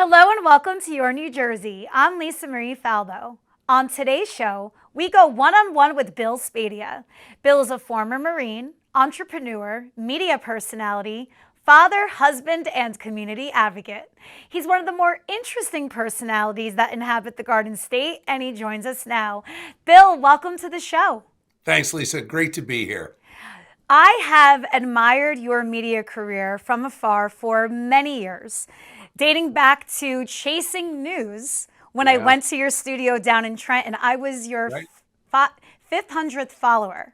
Hello and welcome to Your New Jersey. I'm Lisa Marie Faldo. On today's show, we go one-on-one with Bill Spadea. Bill is a former Marine, entrepreneur, media personality, father, husband, and community advocate. He's one of the more interesting personalities that inhabit the Garden State, and he joins us now. Bill, welcome to the show. Thanks, Lisa. Great to be here. I have admired your media career from afar for many years, dating back to Chasing News when I Yeah, went to your studio down in Trenton. I was your right. 500th follower,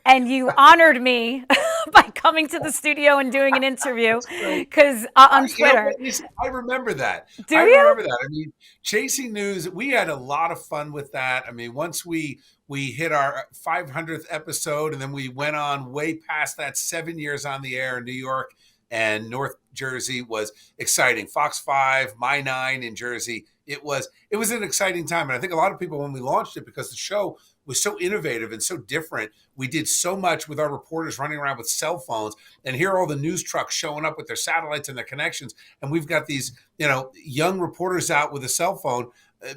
and you honored me by coming to the studio and doing an interview That's great. because on You know Twitter. what, Lisa? I remember that. Do I you? remember that. I mean, Chasing News, we had a lot of fun with that. I mean, once we hit our 500th episode, and then we went on way past that. 7 years on the air in New York and North Jersey was exciting. Fox 5, My 9 in Jersey. It was an exciting time. And I think a lot of people, when we launched it, because the show was so innovative and so different, we did so much with our reporters running around with cell phones, and here are all the news trucks showing up with their satellites and their connections, and we've got these young reporters out with a cell phone, uh,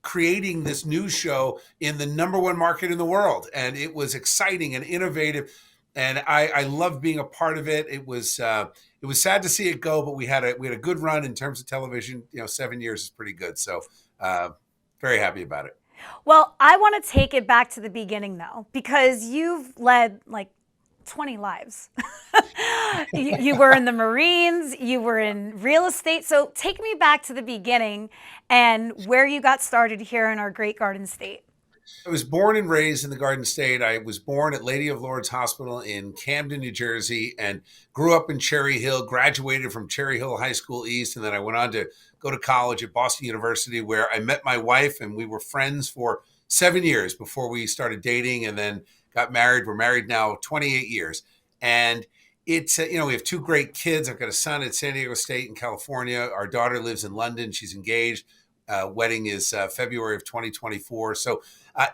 creating this news show in the number one market in the world. And it was exciting and innovative, and I loved being a part of it. It was sad to see it go, but we had a good run in terms of television. 7 years is pretty good, so uh, very happy about it. Well, I want to take it back to the beginning though, because you've led like 20 lives. You were in the Marines, you were in real estate. So take me back to the beginning and where you got started here in our great Garden State. I was born and raised in the Garden State. I was born at Lady of Lourdes Hospital in Camden, New Jersey, and grew up in Cherry Hill, graduated from Cherry Hill High School East, and then I went on to go to college at Boston University, where I met my wife, and we were friends for 7 years before we started dating and then got married. We're married now 28 years. And we have two great kids. I've got a son at San Diego State in California. Our daughter lives in London. She's engaged. Wedding is February of 2024. So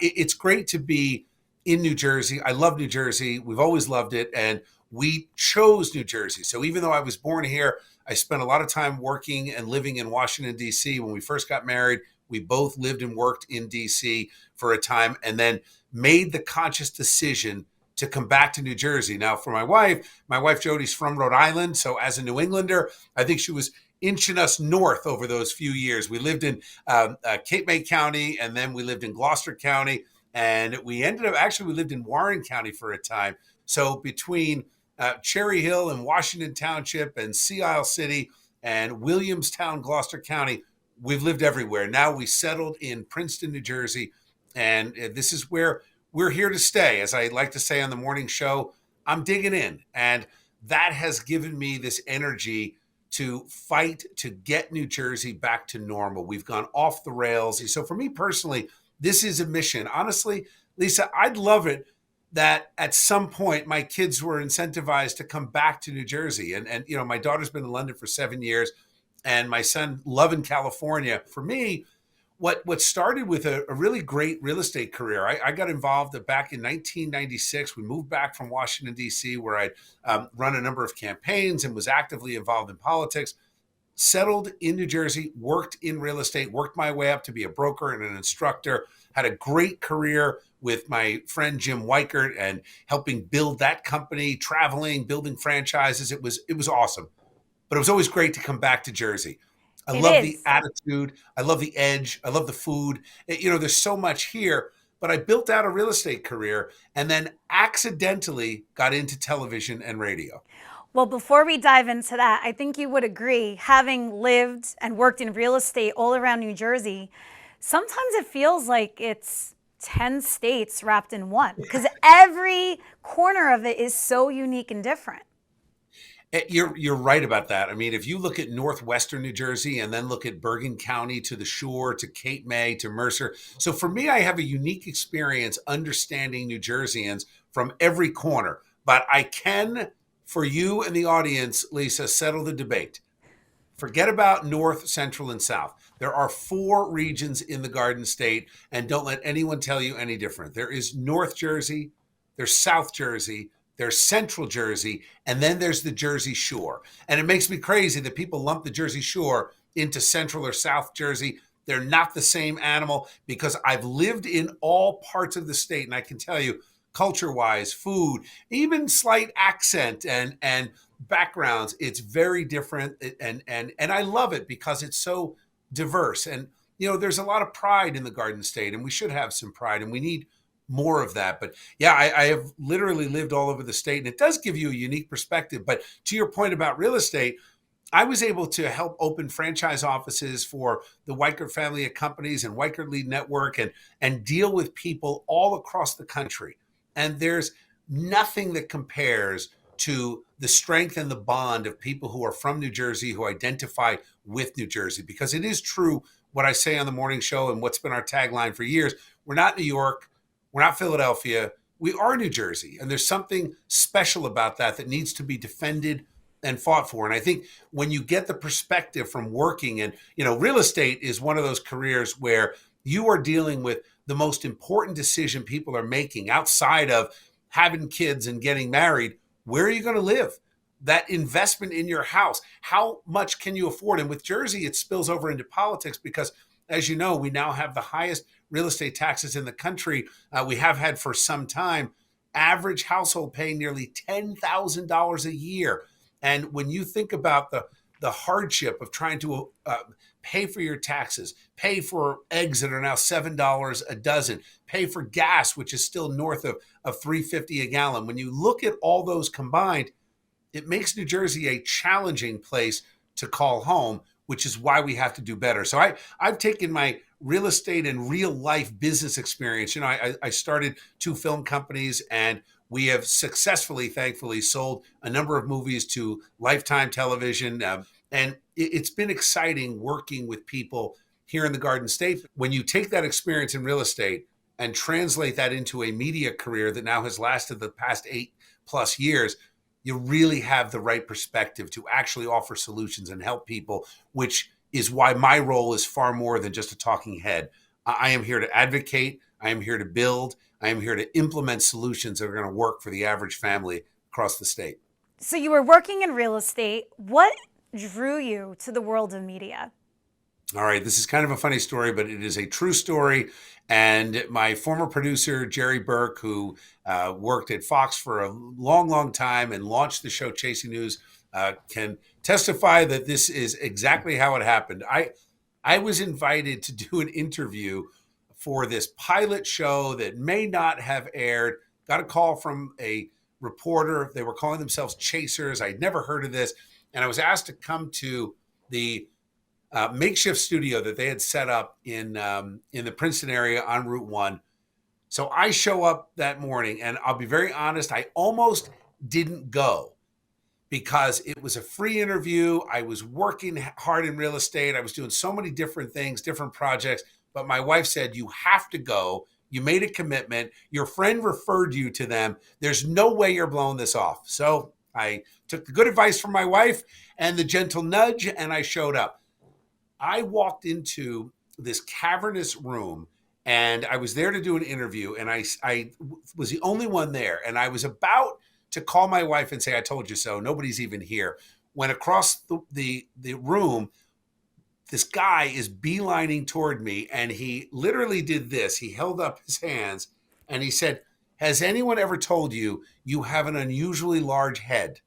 it's great to be in New Jersey. I love New Jersey. We've always loved it. And we chose New Jersey. So even though I was born here, I spent a lot of time working and living in Washington, D.C. When we first got married, we both lived and worked in D.C. for a time, and then made the conscious decision to come back to New Jersey. Now, for my wife Jody's from Rhode Island. So as a New Englander, I think she was inching us north over those few years. We lived in Cape May County, and then we lived in Gloucester County, and we lived in Warren County for a time. So between Cherry Hill and Washington Township and Sea Isle City and Williamstown, Gloucester County, we've lived everywhere. Now we settled in Princeton, New Jersey, and this is where we're here to stay. As I like to say on the morning show, I'm digging in, and that has given me this energy to fight to get New Jersey back to normal. We've gone off the rails. So for me personally, this is a mission. Honestly, Lisa, I'd love it that at some point my kids were incentivized to come back to New Jersey. And my daughter's been in London for 7 years, and my son loving California. For me, what started with a really great real estate career. I got involved back in 1996. We moved back from Washington, D.C., where I'd run a number of campaigns and was actively involved in politics. Settled in New Jersey, worked in real estate, worked my way up to be a broker and an instructor, had a great career with my friend Jim Weichert and helping build that company, traveling, building franchises. It was awesome, but it was always great to come back to Jersey. I It love the is. attitude. I love the edge. I love the food. There's so much here, but I built out a real estate career and then accidentally got into television and radio. Well, before we dive into that, I think you would agree, having lived and worked in real estate all around New Jersey, sometimes it feels like it's 10 states wrapped in one because every corner of it is so unique and different. You're right about that. I mean, if you look at northwestern New Jersey and then look at Bergen County to the shore to Cape May to Mercer. So for me, I have a unique experience understanding New Jerseyans from every corner. But I can, for you and the audience, Lisa, settle the debate. Forget about North, Central, and South. There are four regions in the Garden State, and don't let anyone tell you any different. There is North Jersey, there's South Jersey, there's Central Jersey, and then there's the Jersey Shore. And it makes me crazy that people lump the Jersey Shore into Central or South Jersey. They're not the same animal, because I've lived in all parts of the state, and I can tell you, culture-wise, food, even slight accent and backgrounds, it's very different. And I love it because it's so diverse. And there's a lot of pride in the Garden State, and we should have some pride, and we need more of that. But yeah, I have literally lived all over the state, and it does give you a unique perspective. But to your point about real estate, I was able to help open franchise offices for the Weichert family of companies and Weichert Lead Network, and deal with people all across the country. And there's nothing that compares to the strength and the bond of people who are from New Jersey, who identify with New Jersey, because it is true what I say on the morning show and what's been our tagline for years. We're not New York. We're not Philadelphia. We are New Jersey. And there's something special about that needs to be defended and fought for. And I think when you get the perspective from working, and real estate is one of those careers where you are dealing with the most important decision people are making outside of having kids and getting married. Where are you going to live? That investment in your house, how much can you afford? And with Jersey, it spills over into politics because, as you know, we now have the highest real estate taxes in the country. We have had for some time. Average household paying nearly $10,000 a year. And when you think about the hardship of trying to pay for your taxes, pay for eggs that are now $7 a dozen, pay for gas, which is still north of $3.50 a gallon. When you look at all those combined, it makes New Jersey a challenging place to call home, which is why we have to do better. So I've taken my real estate and real life business experience. I started 2 film companies, and we have successfully, thankfully, sold a number of movies to Lifetime Television. And it's been exciting working with people here in the Garden State. When you take that experience in real estate and translate that into a media career that now has lasted the past 8+ years, you really have the right perspective to actually offer solutions and help people, which is why my role is far more than just a talking head. I am here to advocate. I am here to build. I am here to implement solutions that are going to work for the average family across the state. So you were working in real estate. What drew you to the world of media? All right, this is kind of a funny story, but it is a true story. And my former producer, Jerry Burke, who worked at Fox for a long, long time and launched the show Chasing News, can testify that this is exactly how it happened. I was invited to do an interview for this pilot show that may not have aired. Got a call from a reporter. They were calling themselves Chasers. I'd never heard of this. And I was asked to come to the makeshift studio that they had set up in the Princeton area on Route 1. So I show up that morning, and I'll be very honest, I almost didn't go because it was a free interview. I was working hard in real estate. I was doing so many different things, different projects. But my wife said, you have to go. You made a commitment. Your friend referred you to them. There's no way you're blowing this off. So I took the good advice from my wife and the gentle nudge, and I showed up. I walked into this cavernous room, and I was there to do an interview, and I was the only one there. And I was about to call my wife and say, I told you so. Nobody's even here. When across the room, this guy is beelining toward me, and he literally did this. He held up his hands, and he said, has anyone ever told you you have an unusually large head?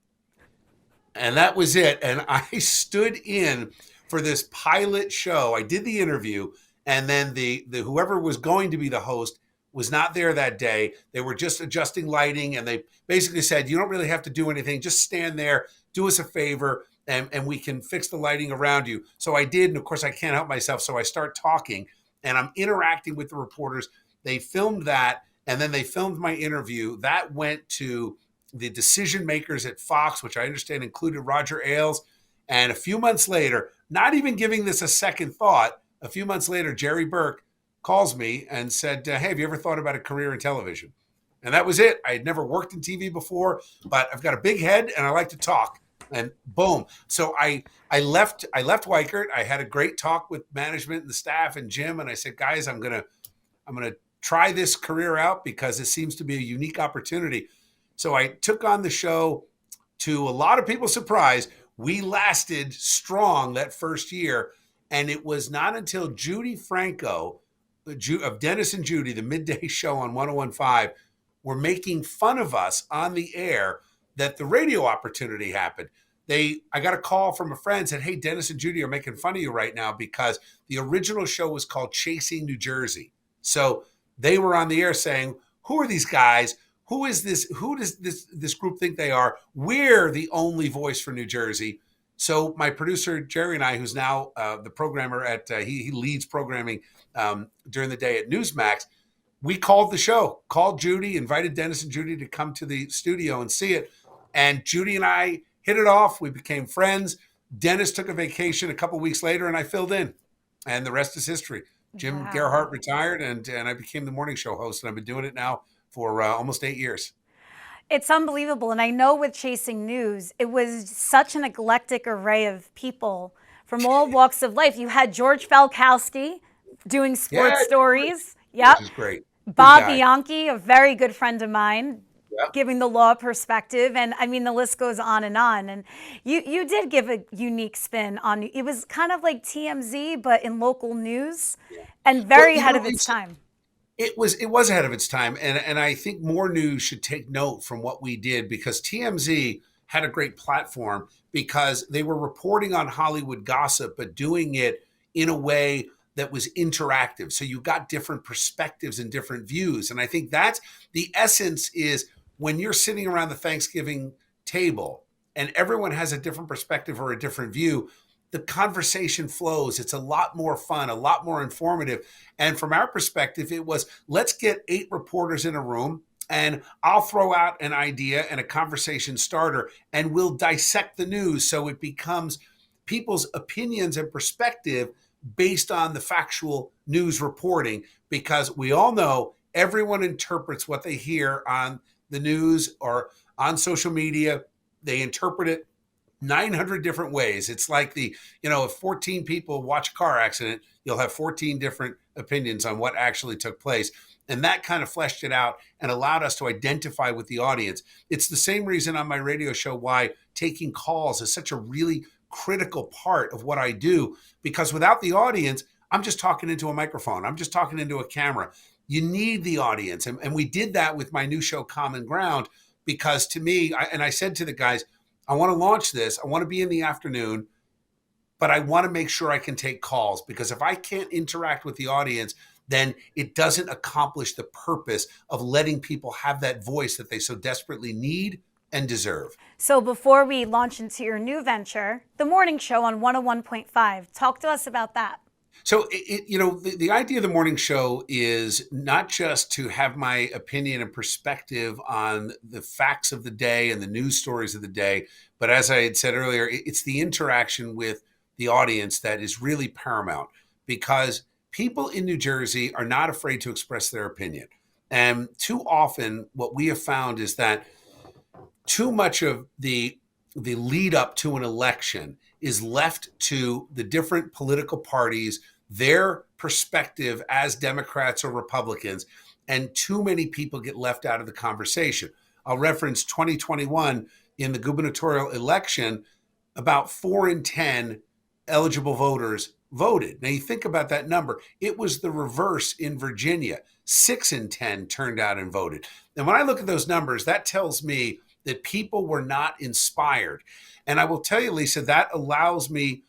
And that was it. And I stood in for this pilot show. I did the interview, and then the whoever was going to be the host was not there that day. They were just adjusting lighting, and they basically said, you don't really have to do anything. Just stand there, do us a favor, and we can fix the lighting around you. So I did, and of course I can't help myself. So I start talking, and I'm interacting with the reporters. They filmed that, and then they filmed my interview. That went to the decision makers at Fox, which I understand included Roger Ailes. And a few months later, not even giving this a second thought, a few months later, Jerry Burke calls me and said, hey, have you ever thought about a career in television? And that was it. I had never worked in TV before, but I've got a big head and I like to talk. And boom. So I left Weichert. I had a great talk with management and the staff and Jim. And I said, guys, I'm gonna try this career out because it seems to be a unique opportunity. So I took on the show. To a lot of people's surprise, we lasted strong that first year. And it was not until Judy Franco of Dennis and Judy, the midday show on 1015, were making fun of us on the air that the radio opportunity happened. I got a call from a friend, said, "Hey, Dennis and Judy are making fun of you right now because the original show was called Chasing New Jersey." So they were on the air saying, "Who are these guys? Who is this? Who does this group think they are? We're the only voice for New Jersey." So my producer Jerry and I, who's now the programmer at he leads programming during the day at Newsmax, we called the show, called Judy, invited Dennis and Judy to come to the studio and see it. And Judy and I hit it off. We became friends. Dennis took a vacation a couple weeks later, and I filled in, and the rest is history. Jim Gerhardt retired, and I became the morning show host, and I've been doing it now for almost 8 years. It's unbelievable. And I know with Chasing News, it was such an eclectic array of people from all walks of life. You had George Falkowski doing sports stories. Yep. Which is great. Bob Bianchi, a very good friend of mine, Yep. giving the law perspective. And I mean, the list goes on. And you did give a unique spin on it. Was kind of like TMZ, but in local news and very ahead of its time. It was ahead of its time, and I think more news should take note from what we did, because TMZ had a great platform because they were reporting on Hollywood gossip, but doing it in a way that was interactive. So you got different perspectives and different views. And I think that's the essence, is when you're sitting around the Thanksgiving table and everyone has a different perspective or a different view, the conversation flows. It's a lot more fun, a lot more informative. And from our perspective, it was, let's get 8 reporters in a room and I'll throw out an idea and a conversation starter, and we'll dissect the news so it becomes people's opinions and perspective based on the factual news reporting, because we all know everyone interprets what they hear on the news or on social media. They interpret it 900 different ways. It's like if 14 people watch a car accident, you'll have 14 different opinions on what actually took place. And that kind of fleshed it out and allowed us to identify with the audience. It's the same reason on my radio show why taking calls is such a really critical part of what I do, because without the audience, I'm just talking into a microphone. I'm just talking into a camera. You need the audience. And we did that with my new show, Common Ground, because to me, I said to the guys, I want to launch this. I want to be in the afternoon, but I want to make sure I can take calls, because if I can't interact with the audience, then it doesn't accomplish the purpose of letting people have that voice that they so desperately need and deserve. So before we launch into your new venture, the morning show on 101.5, talk to us about that. So, the idea of the morning show is not just to have my opinion and perspective on the facts of the day and the news stories of the day, but as I had said earlier, it's the interaction with the audience that is really paramount, because people in New Jersey are not afraid to express their opinion. And too often what we have found is that too much of the lead up to an election is left to the different political parties, their perspective as Democrats or Republicans, and too many people get left out of the conversation. I'll reference 2021 in the gubernatorial election, about 4 in 10 eligible voters voted. Now you think about that number. It was the reverse in Virginia. 6 in 10 turned out and voted. And when I look at those numbers, that tells me that people were not inspired. And I will tell you, Lisa, that allows me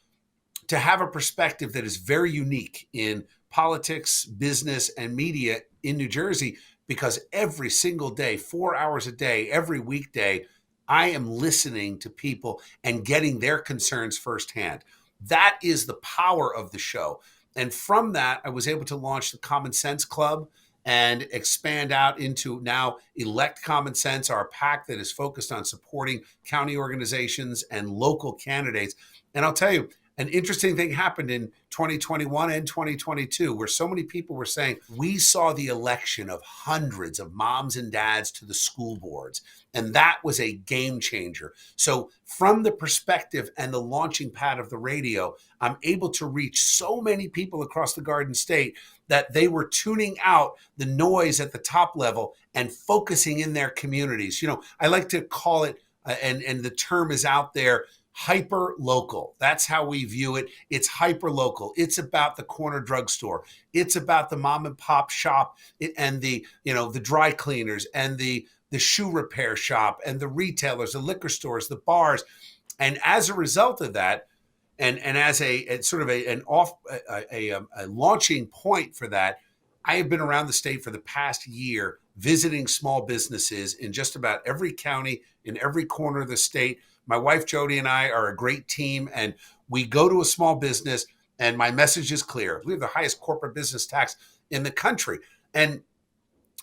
to have a perspective that is very unique in politics, business, and media in New Jersey, because every single day, 4 hours a day, every weekday, I am listening to people and getting their concerns firsthand. That is the power of the show. And from that, I was able to launch the Common Sense Club and expand out into now Elect Common Sense, our PAC that is focused on supporting county organizations and local candidates. And I'll tell you, an interesting thing happened in 2021 and 2022 where so many people were saying we saw the election of hundreds of moms and dads to the school boards, and that was a game changer. So from the perspective and the launching pad of the radio, I'm able to reach so many people across the Garden State that they were tuning out the noise at the top level and focusing in their communities. I like to call it, and the term is out there, hyper local. That's how we view it. It's hyper local. It's about the corner drugstore. It's about the mom and pop shop and the dry cleaners and the shoe repair shop and the retailers, the liquor stores, the bars. And as a result of that, and as a sort of a launching point for that, I have been around the state for the past year visiting small businesses in just about every county, in every corner of the state. My wife, Jody, and I are a great team, and we go to a small business, and my message is clear. We have the highest corporate business tax in the country. And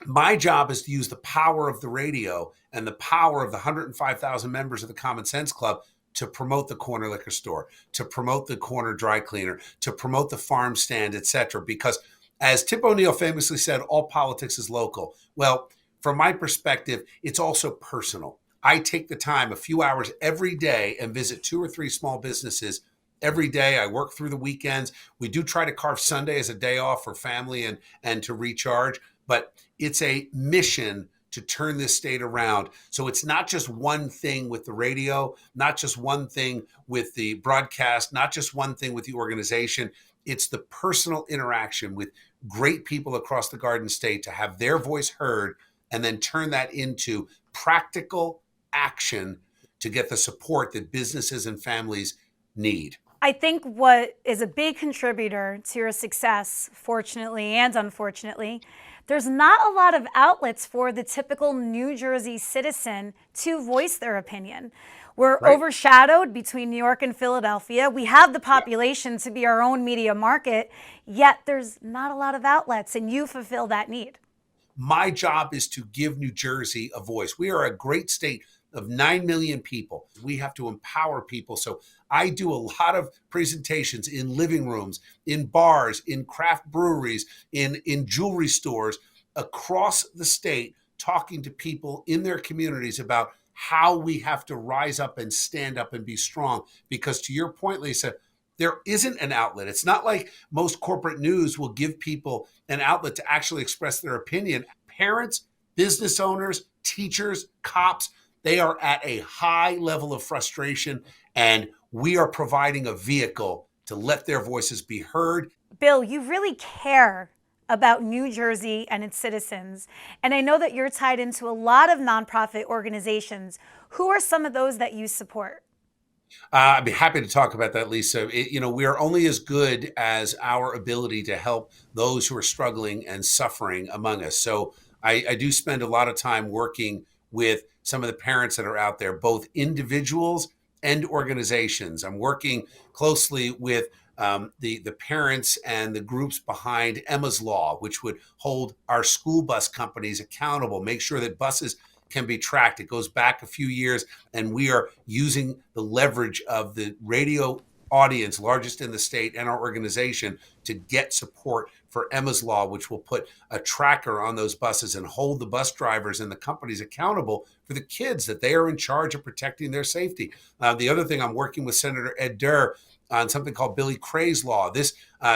my job is to use the power of the radio and the power of the 105,000 members of the Common Sense Club to promote the corner liquor store, to promote the corner dry cleaner, to promote the farm stand, et cetera. Because as Tip O'Neill famously said, all politics is local. Well, from my perspective, it's also personal. I take the time, a few hours every day, and visit 2 or 3 small businesses every day. I work through the weekends. We do try to carve Sunday as a day off for family and to recharge, but it's a mission to turn this state around. So it's not just one thing with the radio, not just one thing with the broadcast, not just one thing with the organization. It's the personal interaction with great people across the Garden State to have their voice heard and then turn that into practical action to get the support that businesses and families need. I think what is a big contributor to your success, fortunately and unfortunately, there's not a lot of outlets for the typical New Jersey citizen to voice their opinion. We're overshadowed between New York and Philadelphia. We have the population to be our own media market, yet there's not a lot of outlets, and you fulfill that need. My job is to give New Jersey a voice. We are a great state of 9 million people. We have to empower people. So I do a lot of presentations in living rooms, in bars, in craft breweries, in jewelry stores across the state, talking to people in their communities about how we have to rise up and stand up and be strong. Because to your point, Lisa, there isn't an outlet. It's not like most corporate news will give people an outlet to actually express their opinion. Parents, business owners, teachers, cops, they are at a high level of frustration, and we are providing a vehicle to let their voices be heard. Bill, you really care about New Jersey and its citizens, and I know that you're tied into a lot of nonprofit organizations. Who are some of those that you support? I'd be happy to talk about that, Lisa. We are only as good as our ability to help those who are struggling and suffering among us. So I do spend a lot of time working with some of the parents that are out there, both individuals and organizations. I'm working closely with the parents and the groups behind Emma's Law, which would hold our school bus companies accountable, make sure that buses can be tracked. It goes back a few years, and we are using the leverage of the radio audience, largest in the state, and our organization to get support for Emma's Law, which will put a tracker on those buses and hold the bus drivers and the companies accountable for the kids, that they are in charge of protecting their safety. The other thing, I'm working with Senator Ed Durr on something called Billy Cray's Law. This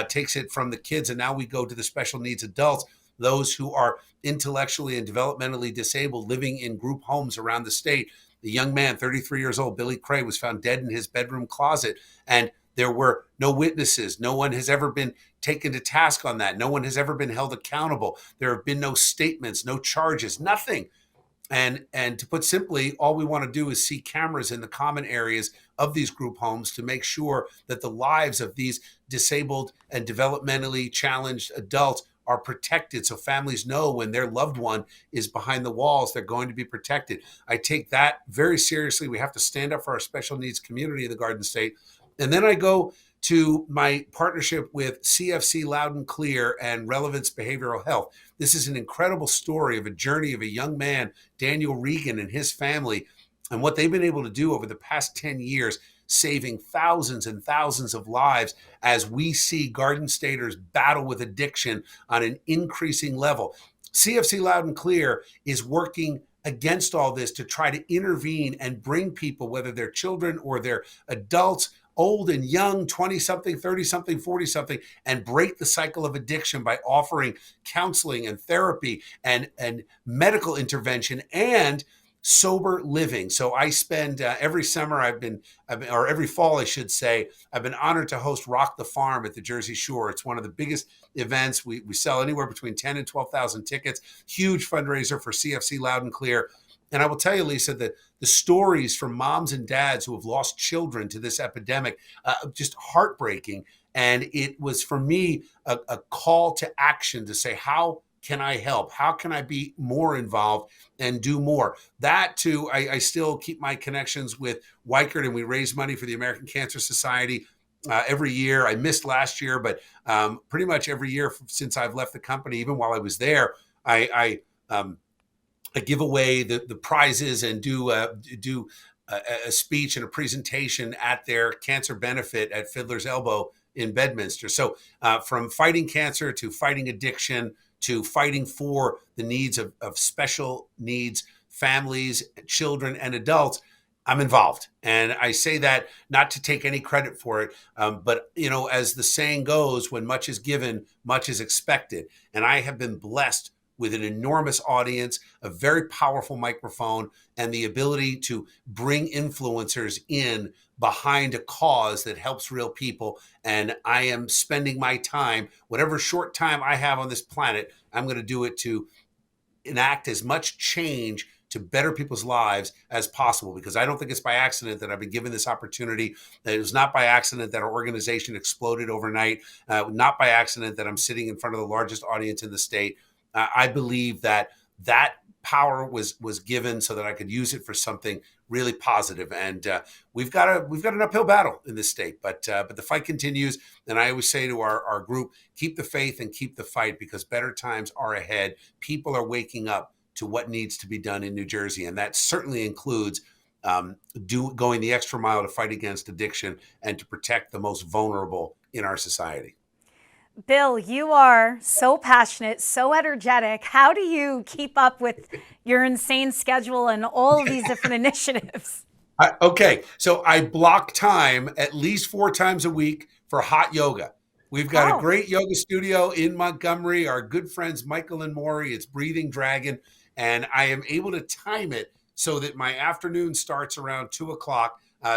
takes it from the kids, and now we go to the special needs adults, those who are intellectually and developmentally disabled living in group homes around the state. The young man, 33 years old, Billy Cray, was found dead in his bedroom closet, and there were no witnesses. No one has ever been taken to task on that. No one has ever been held accountable. There have been no statements, no charges, nothing. And to put simply, all we want to do is see cameras in the common areas of these group homes to make sure that the lives of these disabled and developmentally challenged adults are protected, so families know when their loved one is behind the walls, they're going to be protected. I take that very seriously. We have to stand up for our special needs community in the Garden State. And then I go to my partnership with CFC Loud and Clear and Relevance Behavioral Health. This is an incredible story of a journey of a young man, Daniel Regan, and his family, and what they've been able to do over the past 10 years saving thousands and thousands of lives as we see Garden Staters battle with addiction on an increasing level. CFC Loud and Clear is working against all this to try to intervene and bring people, whether they're children or they're adults, old and young, 20 something, 30 something, 40 something, and break the cycle of addiction by offering counseling and therapy and medical intervention and sober living. So I spend every summer or every fall, I should say, I've been honored to host Rock the Farm at the Jersey Shore. It's one of the biggest events. We sell anywhere between 10 and 12,000 tickets, huge fundraiser for CFC Loud and Clear. And I will tell you, Lisa, that the stories from moms and dads who have lost children to this epidemic, just heartbreaking. And it was, for me, a call to action to say, how can I help? How can I be more involved and do more? That too, I still keep my connections with Weichert, and we raise money for the American Cancer Society every year. I missed last year, but pretty much every year since I've left the company, even while I was there, I give away the prizes and do a speech and a presentation at their cancer benefit at Fiddler's Elbow in Bedminster. So from fighting cancer to fighting addiction to fighting for the needs of special needs families, children, and adults, I'm involved. And I say that not to take any credit for it, but as the saying goes, when much is given, much is expected. And I have been blessed with an enormous audience, a very powerful microphone, and the ability to bring influencers in behind a cause that helps real people. And I am spending my time, whatever short time I have on this planet, I'm going to do it to enact as much change to better people's lives as possible, because I don't think it's by accident that I've been given this opportunity. It was not by accident that our organization exploded overnight, not by accident that I'm sitting in front of the largest audience in the state. I believe that power was given so that I could use it for something really positive. And we've got an uphill battle in this state, but the fight continues. And I always say to our group, keep the faith and keep the fight, because better times are ahead. People are waking up to what needs to be done in New Jersey, and that certainly includes going the extra mile to fight against addiction and to protect the most vulnerable in our society. Bill, you are so passionate, so energetic. How do you keep up with your insane schedule and all of these different initiatives? Okay, so I block time at least 4 times a week for hot yoga. We've got a great yoga studio in Montgomery. Our good friends Michael and Maury, it's Breathing Dragon, and I am able to time it so that my afternoon starts around 2:00.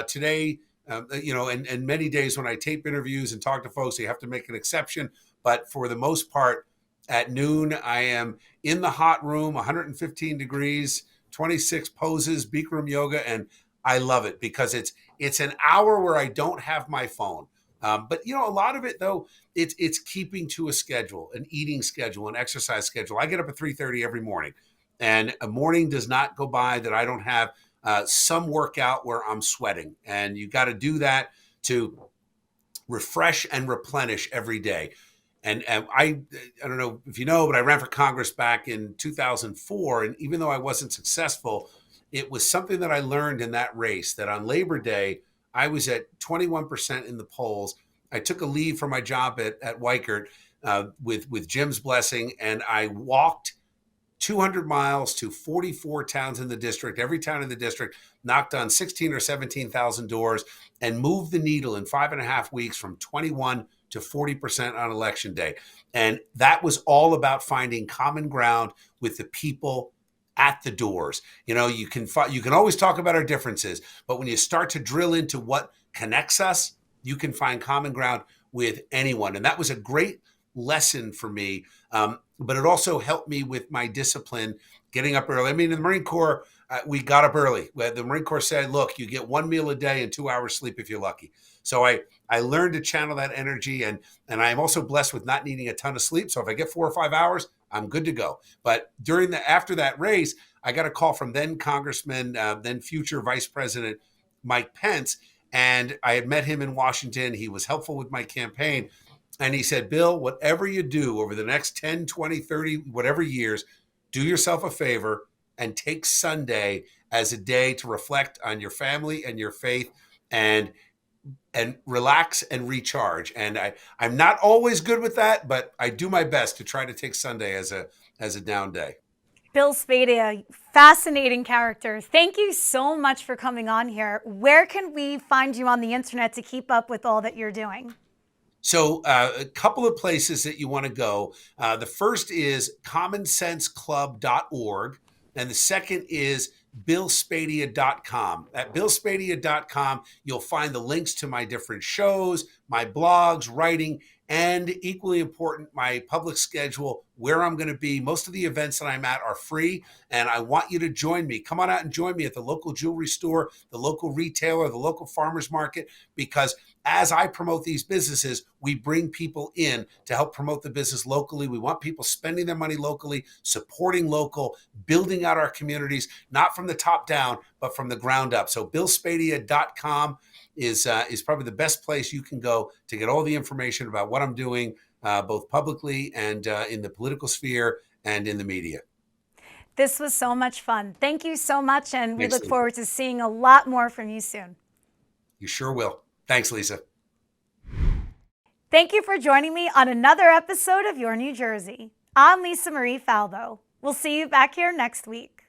Today, and many days when I tape interviews and talk to folks, you have to make an exception. But for the most part, at noon, I am in the hot room, 115 degrees, 26 poses, Bikram yoga, and I love it because it's an hour where I don't have my phone. But a lot of it though, it's keeping to a schedule, an eating schedule, an exercise schedule. I get up at 3:30 every morning, and a morning does not go by that I don't have some workout where I'm sweating. And you got to do that to refresh and replenish every day. And I don't know if you know, but I ran for Congress back in 2004. And even though I wasn't successful, it was something that I learned in that race, that on Labor Day, I was at 21% in the polls. I took a leave from my job at Weichert with Jim's blessing, and I walked 200 miles to 44 towns in the district, every town in the district, knocked on 16 or 17,000 doors, and moved the needle in 5.5 weeks from 21 to 40% on election day. And that was all about finding common ground with the people at the doors. You can always talk about our differences, but when you start to drill into what connects us, you can find common ground with anyone. And that was a great lesson for me. But it also helped me with my discipline, getting up early. I mean, in the Marine Corps, we got up early. The Marine Corps said, look, you get 1 meal a day and 2 hours sleep if you're lucky. So I learned to channel that energy, and I am also blessed with not needing a ton of sleep. So if I get 4 or 5 hours, I'm good to go. But after that race, I got a call from then Congressman, then future Vice President Mike Pence, and I had met him in Washington. He was helpful with my campaign. And he said, Bill, whatever you do over the next 10, 20, 30, whatever years, do yourself a favor and take Sunday as a day to reflect on your family and your faith and relax and recharge. And I'm not always good with that, but I do my best to try to take Sunday as a down day. Bill Spadea, fascinating character. Thank you so much for coming on here. Where can we find you on the internet to keep up with all that you're doing? So a couple of places that you want to go. The first is commonsenseclub.org, and the second is billspadea.com. At billspadea.com, you'll find the links to my different shows, my blogs, writing, and equally important, my public schedule, where I'm going to be. Most of the events that I'm at are free, and I want you to join me. Come on out and join me at the local jewelry store, the local retailer, the local farmer's market, because as I promote these businesses, we bring people in to help promote the business locally. We want people spending their money locally, supporting local, building out our communities, not from the top down, but from the ground up. So billspadea.com is probably the best place you can go to get all the information about what I'm doing, both publicly and in the political sphere and in the media. This was so much fun. Thank you so much, and we Thanks, look Lisa. forward to seeing a lot more from you soon. You sure will. Thanks, Lisa. Thank you for joining me on another episode of Your New Jersey. I'm Lisa Marie Faldo. We'll see you back here next week.